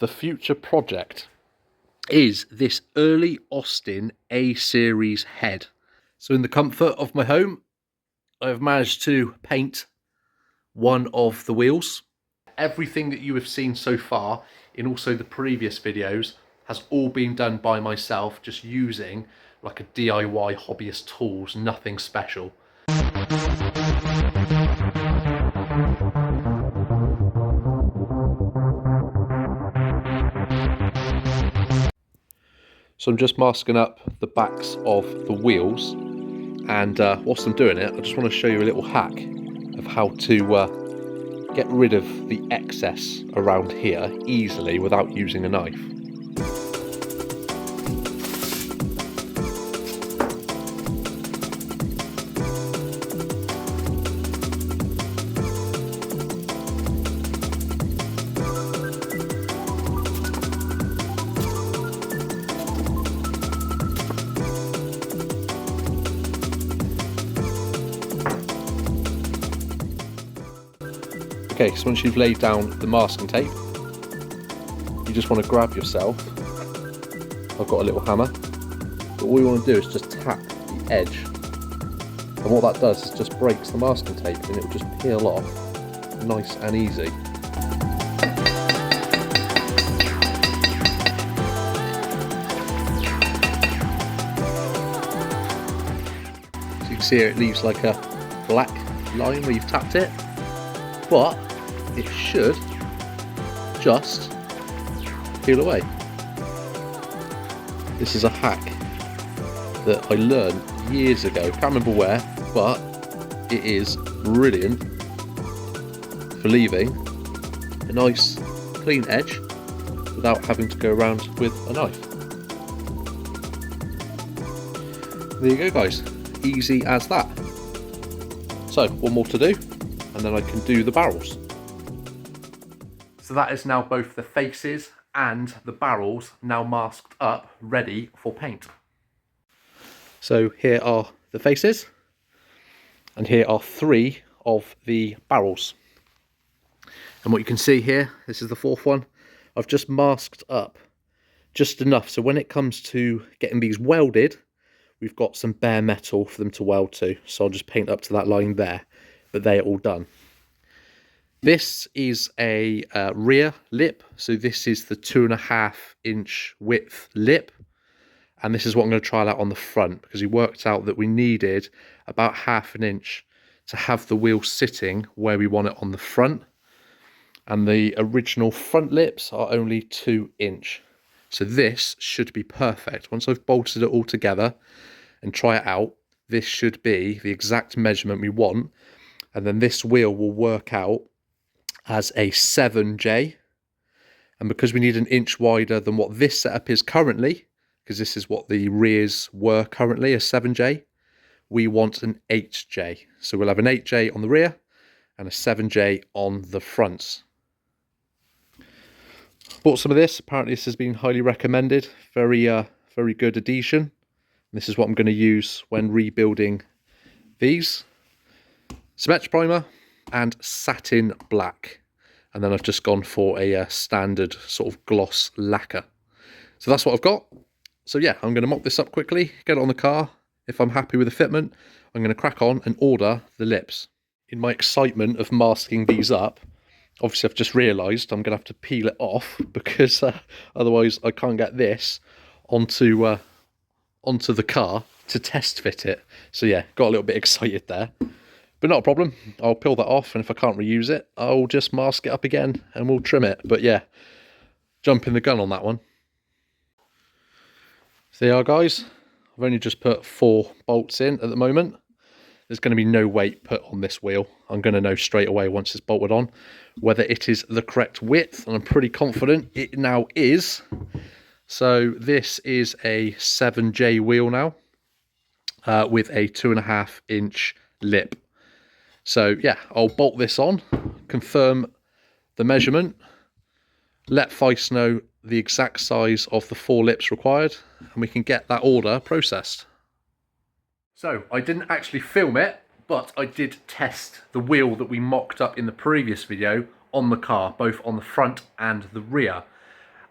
the future project is this early Austin A-series head. So in the comfort of my home, I've managed to paint one of the wheels. Everything that you have seen so far in also the previous videos has all been done by myself, just using like a DIY hobbyist tools, nothing special. So I'm just masking up the backs of the wheels, and whilst I'm doing it, I just want to show you a little hack of how to get rid of the excess around here easily without using a knife. Okay, so once you've laid down the masking tape, you just want to grab yourself. I've got a little hammer, but all you want to do is just tap the edge, and what that does is just breaks the masking tape and it will just peel off nice and easy. So you can see here it leaves like a black line where you've tapped it, but it should just peel away. This is a hack that I learned years ago, can't remember where, but it is brilliant for leaving a nice clean edge without having to go around with a knife. There you go guys, easy as that. So one more to do, and then I can do the barrels. So that is now both the faces and the barrels now masked up, ready for paint. So here are the faces, and here are 3 of the barrels. And what you can see here, this is the 4th one, I've just masked up just enough so when it comes to getting these welded, we've got some bare metal for them to weld to. So I'll just paint up to that line there, but they are all done. This is a rear lip, so this is the 2.5 inch width lip, and this is what I'm going to try out on the front, because we worked out that we needed about 1/2 inch to have the wheel sitting where we want it on the front, and the original front lips are only 2 inch, so this should be perfect. Once I've bolted it all together and try it out, this should be the exact measurement we want, and then this wheel will work out as a 7J, and because we need an inch wider than what this setup is currently, because this is what the rears were currently, a 7J, we want an 8J. So we'll have an 8J on the rear and a 7J on the fronts. Bought some of this, apparently this has been highly recommended, very good adhesion. This is what I'm going to use when rebuilding these. Cement primer and satin black, and then I've just gone for a standard sort of gloss lacquer. So that's what I've got. So yeah, I'm going to mop this up quickly, get it on the car. If I'm happy with the fitment, I'm going to crack on and order the lips. In my excitement of masking these up, obviously I've just realised I'm going to have to peel it off, because otherwise I can't get this onto the car to test fit it. So yeah, got a little bit excited there. But not a problem, I'll peel that off, and if I can't reuse it, I'll just mask it up again and we'll trim it. But yeah, jumping the gun on that one. So there you are guys, I've only just put 4 bolts in at the moment. There's going to be no weight put on this wheel. I'm going to know straight away once it's bolted on whether it is the correct width, and I'm pretty confident it now is. So this is a 7J wheel now, with a 2.5 inch lip. So yeah, I'll bolt this on, confirm the measurement, let Feist know the exact size of the 4 lips required, and we can get that order processed. So I didn't actually film it, but I did test the wheel that we mocked up in the previous video on the car, both on the front and the rear.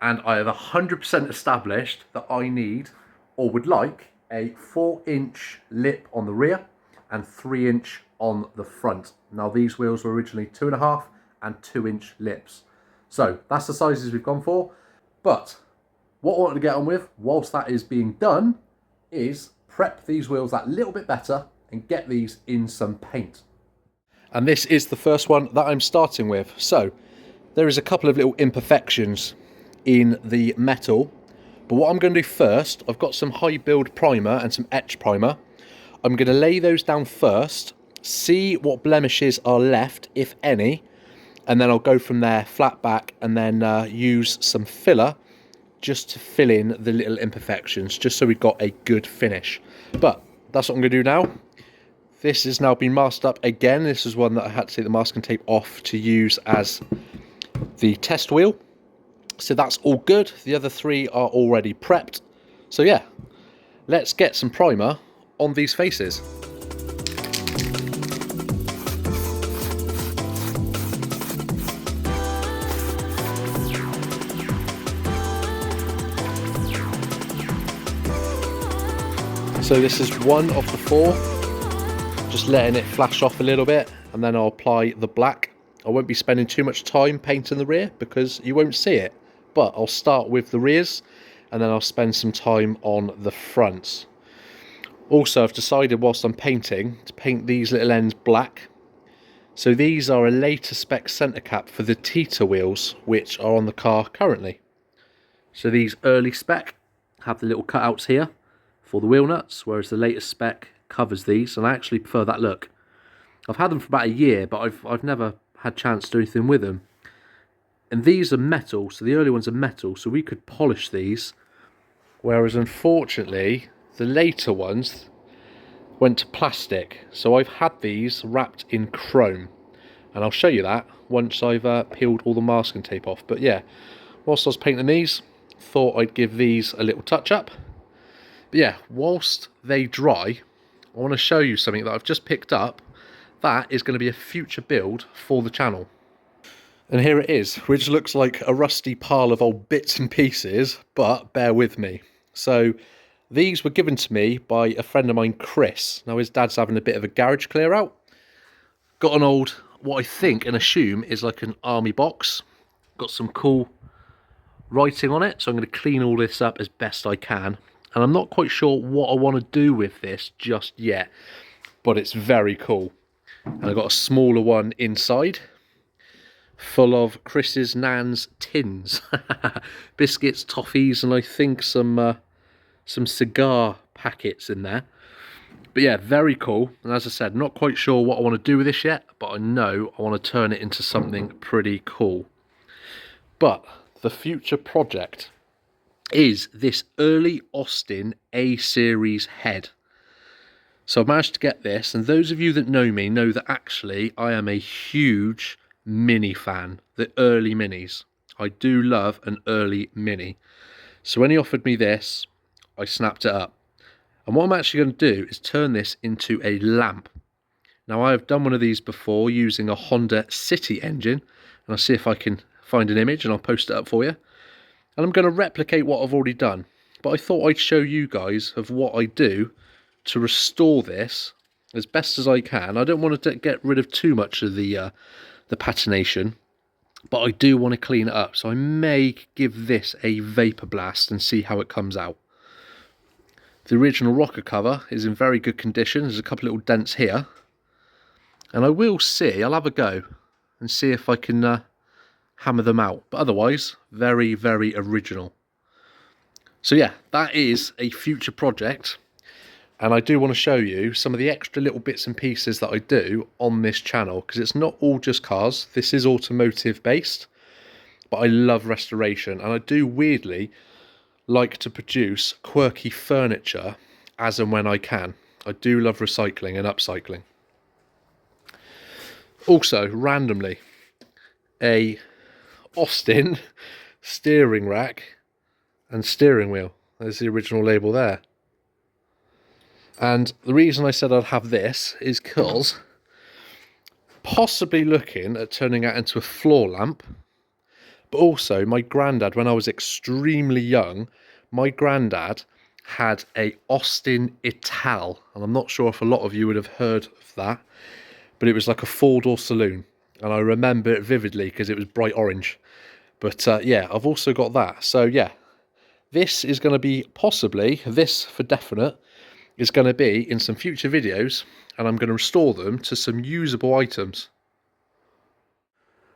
and I have 100% established that I need, or would like, a 4-inch lip on the rear and 3-inch on the front. Now these wheels were originally 2.5 and 2-inch lips. So that's the sizes we've gone for. But what I wanted to get on with, whilst that is being done, is prep these wheels that little bit better and get these in some paint. And this is the first one that I'm starting with. So there is a couple of little imperfections in the metal, but what I'm going to do first, I've got some high build primer and some etch primer. I'm going to lay those down first, see what blemishes are left, if any, and then I'll go from there flat back and then use some filler just to fill in the little imperfections, just so we've got a good finish. But that's what I'm going to do now. This has now been masked up again. This is one that I had to take the masking tape off to use as the test wheel. So that's all good. The other 3 are already prepped. So yeah, let's get some primer on these faces. So this is one of the 4, just letting it flash off a little bit, and then I'll apply the black. I won't be spending too much time painting the rear because you won't see it, but I'll start with the rears and then I'll spend some time on the fronts. Also, I've decided whilst I'm painting to paint these little ends black. So these are a later spec centre cap for the Tita wheels which are on the car currently. So these early spec have the little cutouts here for the wheel nuts, whereas the latest spec covers these, and I actually prefer that look. I've had them for about a year, but I've never had a chance to do anything with them. And these are metal, so the early ones are metal, so we could polish these, whereas unfortunately the later ones went to plastic. So I've had these wrapped in chrome, and I'll show you that once I've peeled all the masking tape off. But yeah, whilst I was painting these, thought I'd give these a little touch up. But yeah, whilst they dry, I want to show you something that I've just picked up that is going to be a future build for the channel. And here it is, which looks like a rusty pile of old bits and pieces, but bear with me. So these were given to me by a friend of mine, Chris. Now his dad's having a bit of a garage clear out. Got an old, what I think and assume is like an army box. Got some cool writing on it, so I'm going to clean all this up as best I can. And I'm not quite sure what I want to do with this just yet, but it's very cool. And I've got a smaller one inside, full of Chris's Nan's tins. Biscuits, toffees, and I think some cigar packets in there. But yeah, very cool. And as I said, not quite sure what I want to do with this yet, but I know I want to turn it into something pretty cool. But the future project is this early Austin A-series head. So I managed to get this, and those of you that know me know that actually I am a huge Mini fan, the early Minis. I do love an early Mini. So when he offered me this, I snapped it up. And what I'm actually going to do is turn this into a lamp. Now I have done one of these before using a Honda City engine, and I'll see if I can find an image and I'll post it up for you. And I'm going to replicate what I've already done, but I thought I'd show you guys of what I do to restore this as best as I can. I don't want to get rid of too much of the patination, but I do want to clean it up. So I may give this a vapor blast and see how it comes out. The original rocker cover is in very good condition. There's a couple little dents here, and I will see, I'll have a go and see if I can hammer them out, but otherwise very, very original. So yeah, that is a future project, and I do want to show you some of the extra little bits and pieces that I do on this channel, because it's not all just cars. This is automotive based, but I love restoration, and I do weirdly like to produce quirky furniture as and when I can. I do love recycling and upcycling. Also, randomly, a Austin steering rack and steering wheel. There's the original label there. And the reason I said I'd have this is because possibly looking at turning that into a floor lamp, But also my granddad, when I was extremely young, my granddad had a Austin Ital, and I'm not sure if a lot of you would have heard of that, but it was like a four-door saloon, and I remember it vividly because it was bright orange. But yeah, I've also got that. So yeah, this is going to be possibly, this for definite, is going to be in some future videos, and I'm going to restore them to some usable items.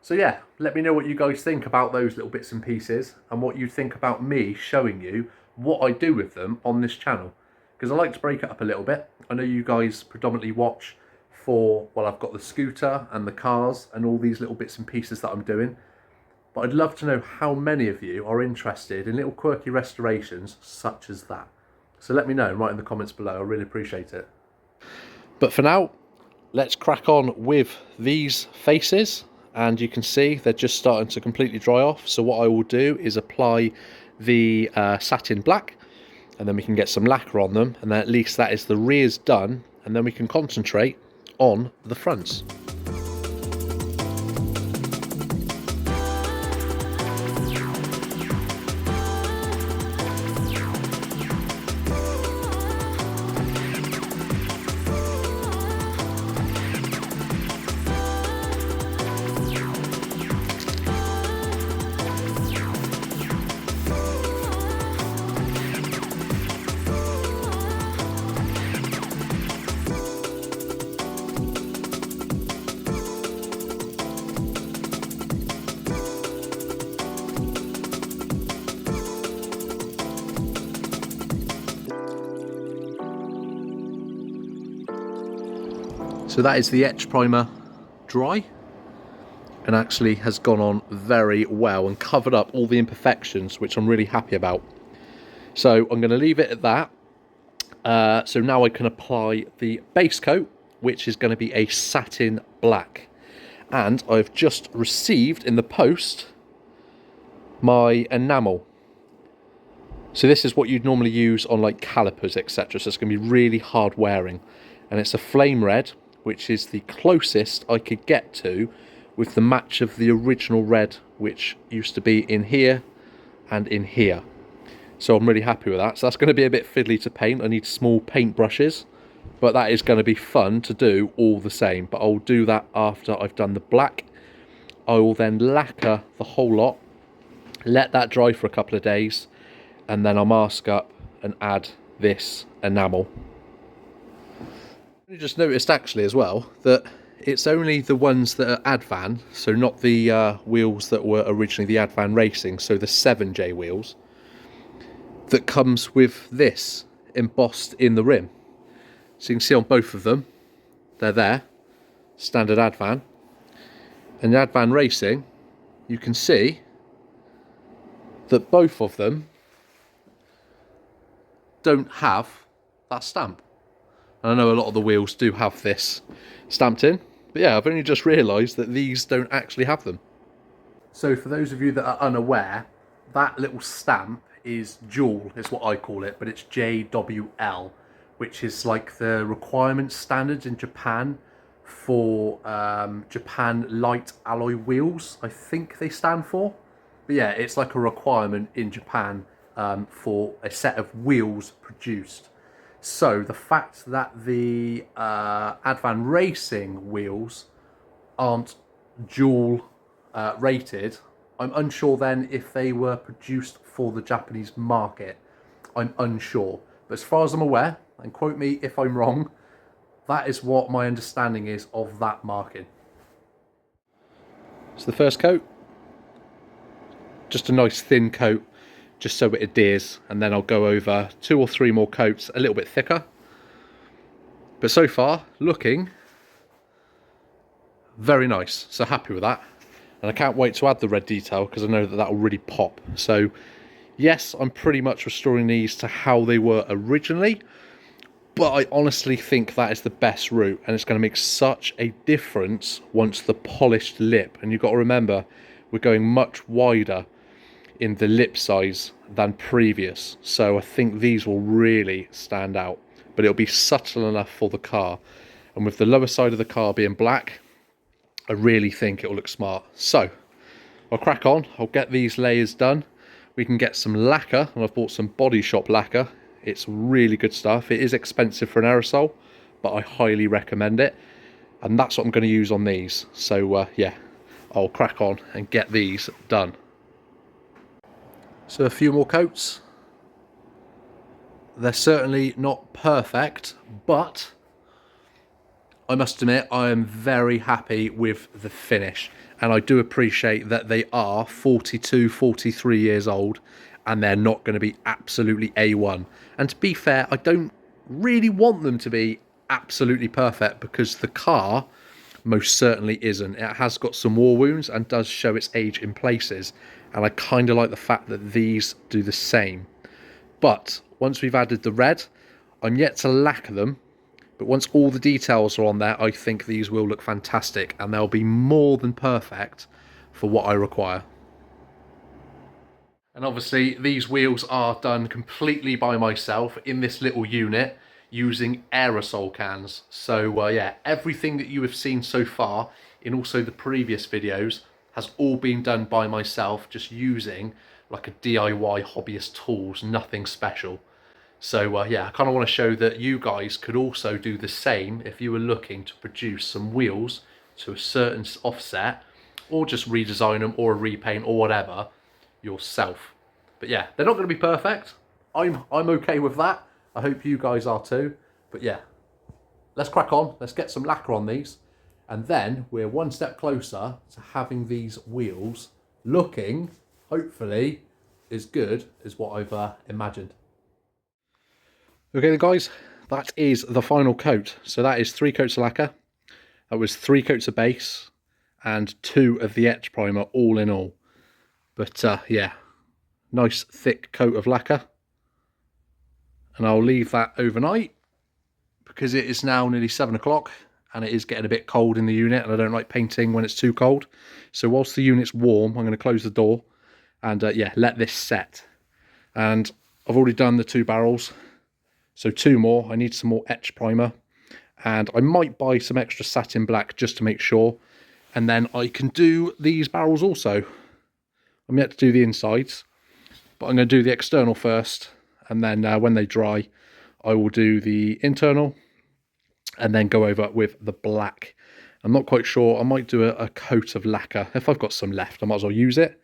So yeah, let me know what you guys think about those little bits and pieces, and what you think about me showing you what I do with them on this channel. Because I like to break it up a little bit. I know you guys predominantly watch for, well, I've got the scooter and the cars and all these little bits and pieces that I'm doing. But I'd love to know how many of you are interested in little quirky restorations such as that. So let me know, write in the comments below, I really appreciate it. But for now, let's crack on with these faces. And you can see they're just starting to completely dry off. So what I will do is apply the satin black, and then we can get some lacquer on them, and then at least that is the rears done, and then we can concentrate on the fronts. So that is the etch primer dry, and actually has gone on very well and covered up all the imperfections, which I'm really happy about. So I'm going to leave it at that. So now I can apply the base coat, which is going to be a satin black. And I've just received in the post my enamel. So this is what you'd normally use on like calipers, etc. So it's going to be really hard wearing. And it's a flame red, which is the closest I could get to with the match of the original red, which used to be in here and in here. So I'm really happy with that. So that's going to be a bit fiddly to paint. I need small paint brushes, but that is going to be fun to do all the same. But I'll do that after I've done the black. I will then lacquer the whole lot, let that dry for a couple of days, and then I'll mask up and add this enamel. I just noticed actually as well that it's only the ones that are Advan, so not the wheels that were originally the Advan Racing, so the 7J wheels, that comes with this embossed in the rim. So you can see on both of them, they're there, standard Advan. And the Advan Racing, you can see that both of them don't have that stamp. And I know a lot of the wheels do have this stamped in, but yeah, I've only just realised that these don't actually have them. So for those of you that are unaware, that little stamp is Joule, is what I call it, but it's JWL, which is like the requirement standards in Japan for Japan light alloy wheels, I think they stand for. But yeah, it's like a requirement in Japan for a set of wheels produced. So the fact that the Advan Racing wheels aren't dual rated, I'm unsure then if they were produced for the Japanese market. I'm unsure. But as far as I'm aware, and quote me if I'm wrong, that is what my understanding is of that marking. So the first coat, just a nice thin coat, just so it adheres, and then I'll go over 2 or 3 more coats a little bit thicker. But so far, looking very nice, so happy with that. And I can't wait to add the red detail because I know that that will really pop. So yes, I'm pretty much restoring these to how they were originally, but I honestly think that is the best route, and it's going to make such a difference once the polished lip. And you've got to remember, we're going much wider in the lip size than previous, so I think these will really stand out, but it'll be subtle enough for the car, and with the lower side of the car being black, I really think it will look smart. So I'll crack on, I'll get these layers done. We can get some lacquer, and I've bought some Body Shop lacquer. It's really good stuff. It is expensive for an aerosol, but I highly recommend it. And that's what I'm going to use on these. So yeah, I'll crack on and get these done. So a few more coats. They're certainly not perfect, but I must admit I am very happy with the finish. And I do appreciate that they are 42, 43 years old and they're not going to be absolutely A1. And to be fair, I don't really want them to be absolutely perfect because the car most certainly isn't. It has got some war wounds and does show its age in places. And I kind of like the fact that these do the same. But once we've added the red, I'm yet to lacquer them. But once all the details are on there, I think these will look fantastic. And they'll be more than perfect for what I require. And obviously, these wheels are done completely by myself in this little unit using aerosol cans. So yeah, everything that you have seen so far in also the previous videos has all been done by myself, just using like a DIY hobbyist tools, nothing special. So yeah, I kind of want to show that you guys could also do the same if you were looking to produce some wheels to a certain offset, or just redesign them or a repaint or whatever yourself. But yeah, they're not going to be perfect. I'm okay with that. I hope you guys are too. But yeah, let's crack on. Let's get some lacquer on these. And then we're one step closer to having these wheels looking, hopefully, as good as what I've imagined. Okay then guys, that is the final coat. So that is 3 coats of lacquer. That was 3 coats of base and 2 of the etch primer all in all. But yeah, nice thick coat of lacquer. And I'll leave that overnight because it is now nearly 7 o'clock and it is getting a bit cold in the unit and I don't like painting when it's too cold. So whilst the unit's warm, I'm going to close the door and yeah, let this set. And I've already done the 2 barrels. So 2 more. I need some more etch primer. And I might buy some extra satin black just to make sure. And then I can do these barrels also. I'm yet to do the insides, but I'm going to do the external first. And then when they dry, I will do the internal and then go over with the black. I'm not quite sure. I might do a coat of lacquer. If I've got some left, I might as well use it.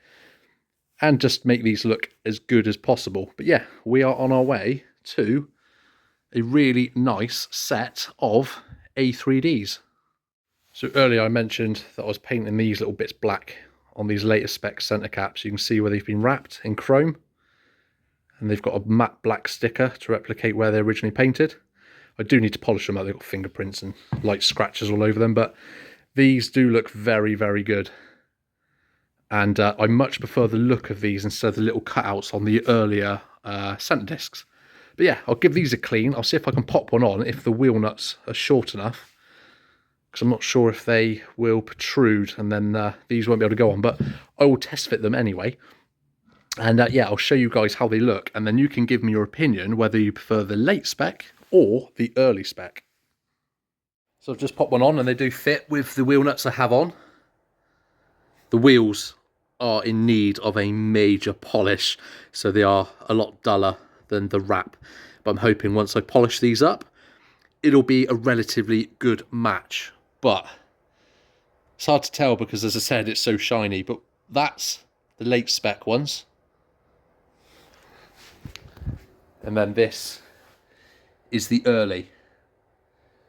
And just make these look as good as possible. But yeah, we are on our way to a really nice set of A3Ds. So earlier I mentioned that I was painting these little bits black on these latest spec centre caps. You can see where they've been wrapped in chrome. And they've got a matte black sticker to replicate where they originally painted. I do need to polish them out. They've got fingerprints and light scratches all over them, but these do look very, very good. And I much prefer the look of these instead of the little cutouts on the earlier centre discs. But yeah, I'll give these a clean. I'll see if I can pop one on if the wheel nuts are short enough. Because I'm not sure if they will protrude and then these won't be able to go on. But I will test fit them anyway. And yeah, I'll show you guys how they look. And then you can give me your opinion whether you prefer the late spec or the early spec. So I've just popped one on and they do fit with the wheel nuts I have on. The wheels are in need of a major polish. So they are a lot duller than the wrap, but I'm hoping once I polish these up it'll be a relatively good match. But it's hard to tell because, as I said, it's so shiny. But that's the late spec ones, and then this is the early.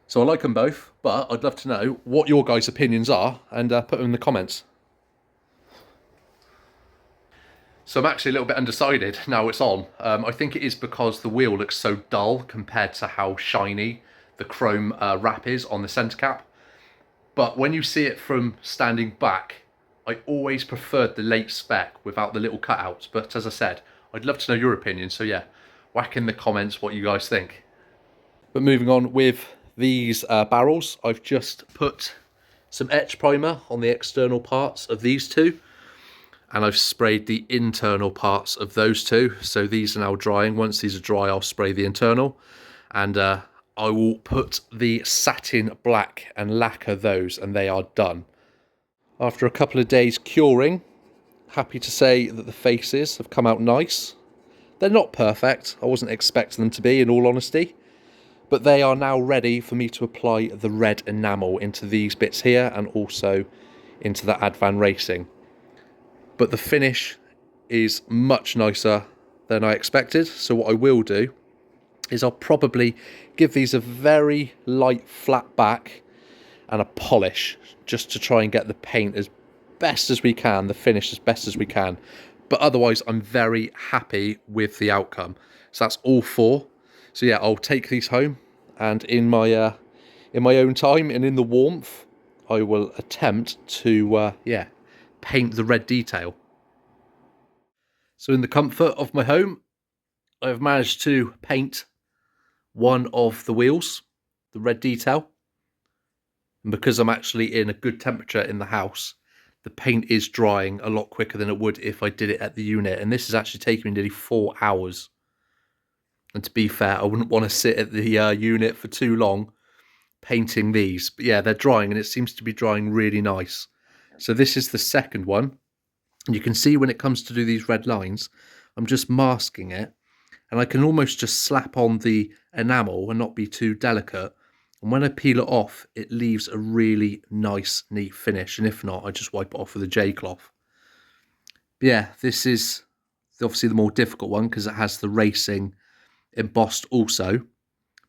So I like them both, but I'd love to know what your guys' opinions are and put them in the comments. So I'm actually a little bit undecided now it's on. I think it is because the wheel looks so dull compared to how shiny the chrome wrap is on the centre cap. But when you see it from standing back, I always preferred the late spec without the little cutouts. But as I said, I'd love to know your opinion. So yeah, whack in the comments what you guys think. But moving on with these barrels, I've just put some etch primer on the external parts of these two. And I've sprayed the internal parts of those two. So these are now drying. Once these are dry, I'll spray the internal. And I will put the satin black and lacquer those, and they are done. After a couple of days curing, Happy to say that the faces have come out nice. They're not perfect, I wasn't expecting them to be, in all honesty, but they are now ready for me to apply the red enamel into these bits here and also into the Advan Racing. But the finish is much nicer than I expected, so what I will do is I'll probably give these a very light flat back and a polish, just to try and get the paint as best as we can, the finish as best as we can. But otherwise, I'm very happy with the outcome. So that's all four. So yeah, I'll take these home, and in my own time and in the warmth, I will attempt to yeah, paint the red detail. So in the comfort of my home, I've managed to paint one of the wheels, the red detail. And because I'm actually in a good temperature in the house, the paint is drying a lot quicker than it would if I did it at the unit. And this is actually taking me nearly 4 hours. And to be fair, I wouldn't want to sit at the unit for too long painting these. But yeah, they're drying, and it seems to be drying really nice. So this is the second one. And you can see when it comes to do these red lines, I'm just masking it. And I can almost just slap on the enamel and not be too delicate. And when I peel it off, it leaves a really nice, neat finish. And if not, I just wipe it off with a J-cloth. Yeah, this is obviously the more difficult one because it has the racing embossed also.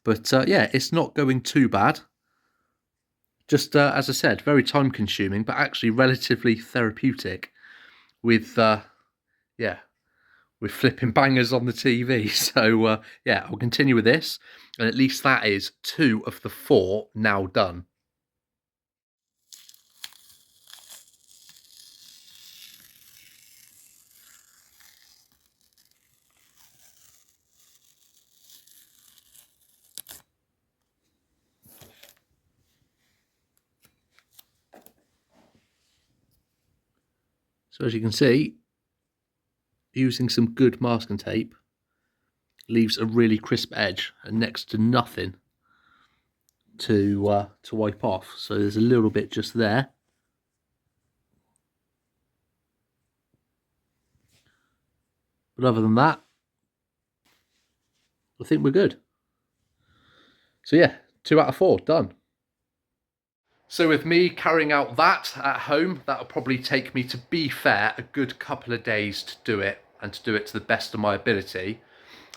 But yeah, it's not going too bad. Just, as I said, very time consuming, but actually relatively therapeutic with, yeah, with flipping bangers on the TV. So yeah, I'll continue with this, and at least that is 2 of the 4 now done. So as you can see, using some good masking tape leaves a really crisp edge and next to nothing to wipe off. So there's a little bit just there. But other than that, I think we're good. So yeah, 2 out of 4 done. So with me carrying out that at home, that'll probably take me, to be fair, a good couple of days to do it, and to do it to the best of my ability.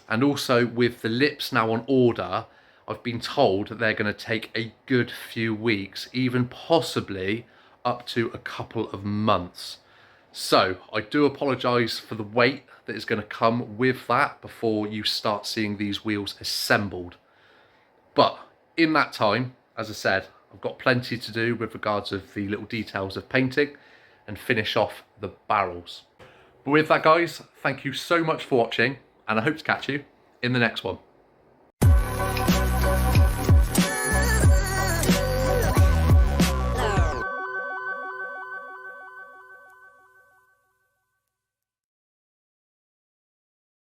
And also with the lips now on order, I've been told that they're going to take a good few weeks, even possibly up to a couple of months. So I do apologise for the wait that is going to come with that before you start seeing these wheels assembled. But in that time, as I said, I've got plenty to do with regards of the little details of painting and finish off the barrels. But with that, guys, thank you so much for watching, and I hope to catch you in the next one.